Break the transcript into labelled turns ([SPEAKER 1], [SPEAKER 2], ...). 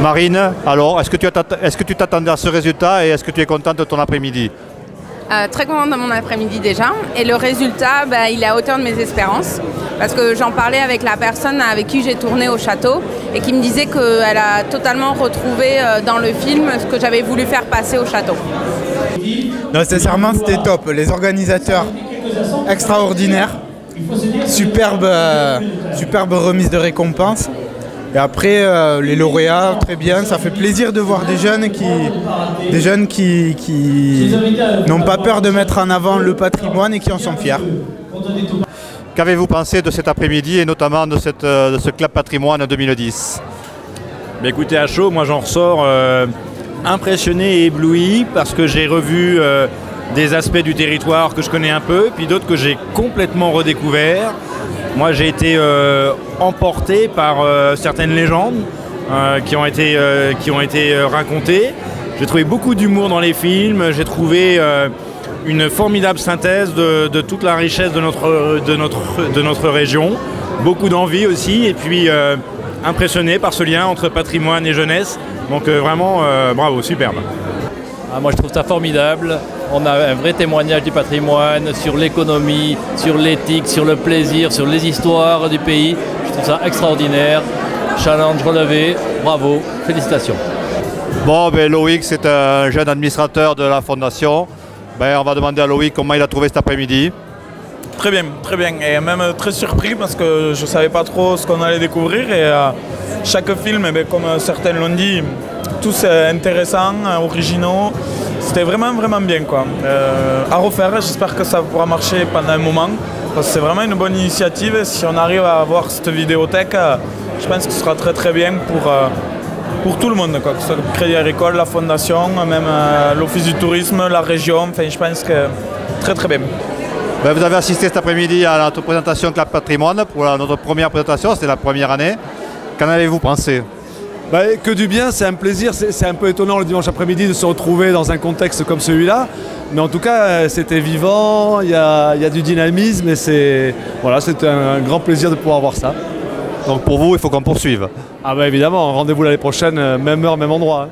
[SPEAKER 1] Marine, alors, est-ce que tu t'attendais à ce résultat et est-ce que tu es contente de ton après-midi?
[SPEAKER 2] Très contente de mon après-midi déjà. Et le résultat, il est à hauteur de mes espérances. Parce que j'en parlais avec la personne avec qui j'ai tourné au château et qui me disait qu'elle a totalement retrouvé dans le film ce que j'avais voulu faire passer au château.
[SPEAKER 3] Non, sincèrement, c'était top. Les organisateurs, extraordinaires. Superbe remise de récompense. Et après, les lauréats, très bien. Ça fait plaisir de voir des jeunes qui n'ont pas peur de mettre en avant le patrimoine et qui en sont fiers.
[SPEAKER 1] Qu'avez-vous pensé de cet après-midi et notamment de ce Club Patrimoine 2010?
[SPEAKER 4] Écoutez, à chaud, moi j'en ressors impressionné et ébloui parce que j'ai revu des aspects du territoire que je connais un peu, puis d'autres que j'ai complètement redécouverts. Moi j'ai été emporté par certaines légendes qui ont été racontées. J'ai trouvé beaucoup d'humour dans les films, j'ai trouvé une formidable synthèse de toute la richesse de notre région, beaucoup d'envie aussi, et puis impressionné par ce lien entre patrimoine et jeunesse. Donc vraiment, bravo, superbe.
[SPEAKER 5] Moi je trouve ça formidable. On a un vrai témoignage du patrimoine sur l'économie, sur l'éthique, sur le plaisir, sur les histoires du pays. Je trouve ça extraordinaire. Challenge relevé, bravo, félicitations.
[SPEAKER 1] Bon, Loïc, c'est un jeune administrateur de la Fondation. On va demander à Loïc comment il a trouvé cet après-midi.
[SPEAKER 6] Très bien, et même très surpris parce que je ne savais pas trop ce qu'on allait découvrir. Et chaque film, comme certains l'ont dit, tous intéressants, originaux. C'était vraiment bien, quoi. À refaire, j'espère que ça pourra marcher pendant un moment. Parce que c'est vraiment une bonne initiative. Et si on arrive à avoir cette vidéothèque, je pense que ce sera très bien pour tout le monde, quoi. Que ce soit le Crédit Agricole, la Fondation, même l'Office du Tourisme, la région. Enfin, je pense que très bien.
[SPEAKER 1] Vous avez assisté cet après-midi à notre présentation Club Patrimoine pour notre première présentation, c'était la première année. Qu'en avez-vous pensé?
[SPEAKER 7] Que du bien, c'est un plaisir, c'est un peu étonnant le dimanche après-midi de se retrouver dans un contexte comme celui-là. Mais en tout cas, c'était vivant, il y a du dynamisme et c'est un grand plaisir de pouvoir voir ça.
[SPEAKER 1] Donc pour vous, il faut qu'on poursuive.
[SPEAKER 7] Ah évidemment, rendez-vous l'année prochaine, même heure, même endroit.